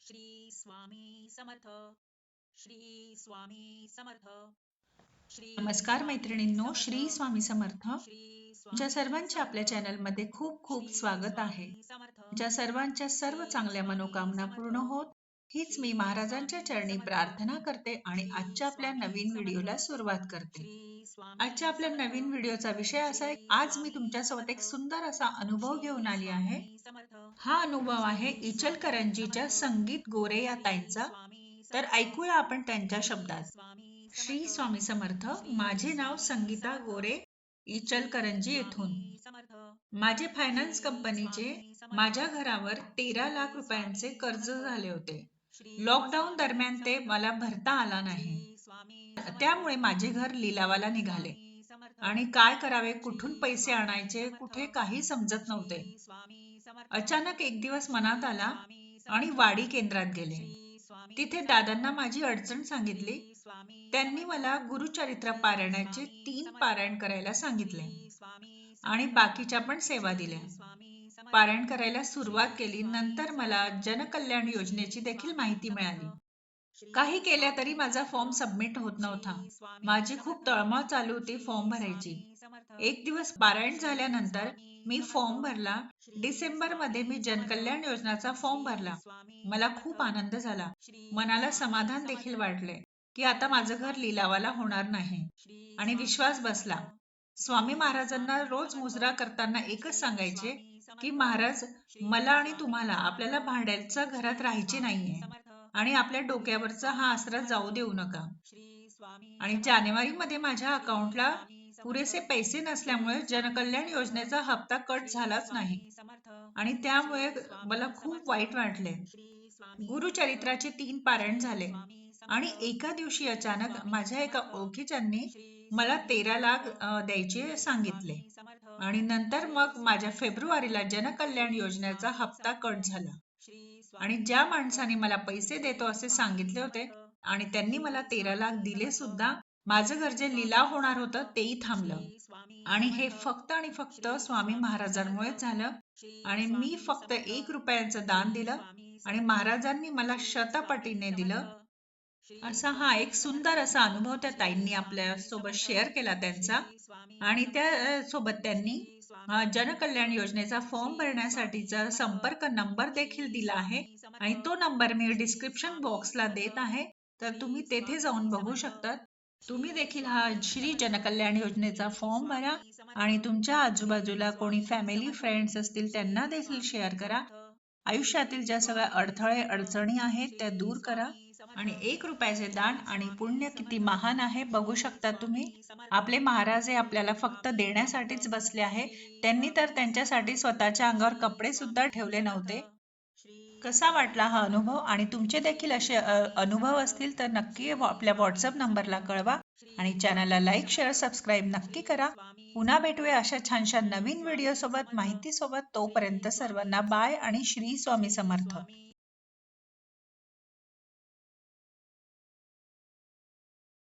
श्री स्वामी समर्थ. श्री स्वामी समर्थ. नमस्कार मैत्रिणींनो, श्री स्वामी समर्थ. तुमच्या सर्वांचे आपल्या चॅनलमध्ये खूप खूप स्वागत आहे. तुमच्या सर्वांच्या सर्व चांगल्या मनोकामना पूर्ण होत हीच मी महाराजांच्या चरणी प्रार्थना करते आणि आजच्या आपल्या नवीन व्हिडिओला सुरुवात करते. आजच्या आपल्या नवीन व्हिडिओचा विषय असा आहे, आज मी तुमच्यासोबत एक सुंदर असा अनुभव घेऊन आली आहे. हा अनुभव आहे इचलकरंजीच्या संगीत गोरे या ताईंचा. तर ऐकूया आपण त्यांच्या शब्दात. श्री स्वामी समर्थ. माझे नाव संगीता गोरे, इचलकरंजी येथून. माझे फायनान्स कंपनीचे माझ्या घरावर 13 लाख रुपयांचे कर्ज झाले होते. लॉकडाऊन दरम्यान ते मला भरता आला नाही. त्यामुळे माझे घर लिलावाला निघाले आणि काय करावे, कुठून पैसे आणायचे, कुठे काही समजत नव्हते. अचानक एक दिवस मनात आला आणि वाडी केंद्रात गेले. तिथे दादांना माझी अडचण सांगितली. त्यांनी मला गुरुचरित्र पारायणाचे 3 पारायण करायला सांगितले आणि बाकीच्या पण सेवा दिल्या. पारायण करायला सुरुवात केली. नंतर मला जनकल्याण योजनेची देखील माहिती मिळाली. काही केल्या तरी माझा फॉर्म सबमिट होत नव्हता. माझी खूप तळमळ चालू होती फॉर्म भरायची. एक दिवस पारायण झाल्यानंतर मी फॉर्म भरला. डिसेंबरमध्ये मी जनकल्याण योजनेचा फॉर्म भरला. मला खूप आनंद झाला. मनाला समाधान देखील वाटले की आता माझं घर लिलावाला होणार नाही आणि विश्वास बसला. स्वामी महाराजांना रोज मुजरा करताना एकच सांगायचे की महाराज, मला आणि तुम्हाला आपल्याला भाड्याच्या घरात राहायचे नाहीये आणि आपल्या डोक्यावरचा हा आसरा जाऊ देऊ नका. आणि जानेवारीमध्ये माझ्या अकाउंटला पुरेसे पैसे नसल्यामुळे जनकल्याण योजनेचा हप्ता कट झालाच नाही आणि त्यामुळे मला खूप वाईट वाटले. गुरुचरित्राचे 3 पारायण झाले आणि एका दिवशी अचानक माझ्या एका ओळखीच्यांनी मला 13 लाख द्यायचे सांगितले आणि नंतर मग माझ्या फेब्रुवारीला जनकल्याण योजनेचा हप्ता कट झाला. आणि ज्या माणसाने मला पैसे देतो असे सांगितले होते आणि त्यांनी मला 13 लाख दिले सुद्धा, माझं घर जे लिलाव होणार होतं तेही थांबलं. आणि हे फक्त आणि फक्त स्वामी महाराजांमुळेच झालं. आणि मी फक्त 1 रुपयाचं दान दिलं आणि महाराजांनी मला शतपटीने दिलं. असा हा एक सुंदर असा अनुभव त्या ताईंनी आपल्या सोबत शेअर केला त्यांचा. आणि त्या सोबत त्यांनी जनकल्याण योजनेचा फॉर्म भरण्यासाठीचा संपर्क नंबर देखील दिला आहे आणि तो नंबर मी डिस्क्रिप्शन बॉक्सला देत आहे, तर तुम्ही तेथे जाऊन बघू शकतात. तुम्ही देखील हा श्री जनकल्याण योजनेचा फॉर्म भरा आणि तुमच्या आजूबाजूला कोणी फॅमिली फ्रेंड्स असतील त्यांना देखील शेअर करा. आयुष्यातील ज्या सगळ्या अडथळे अडचणी आहेत त्या दूर करा. आणि 1 रुपयाचे दान आणि पुण्य किती महान आहे बघू शकता तुम्ही. आपले महाराज हे आपल्याला फक्त देण्यासाठीच बसले आहे. त्यांनी तर त्यांच्यासाठी स्वतःच्या अंगावर कपडे सुद्धा ठेवले नव्हते. कसा वाटला हा अनुभव? आणि तुमचे देखील असे अनुभव असतील तर नक्की आपल्या व्हॉट्सअप नंबरला कळवा आणि चॅनलला लाईक, शेअर, सबस्क्राईब नक्की करा. पुन्हा भेटूया अशा छानशा नवीन व्हिडिओ सोबत, माहिती सोबत. तोपर्यंत सर्वांना बाय आणि श्री स्वामी समर्थ.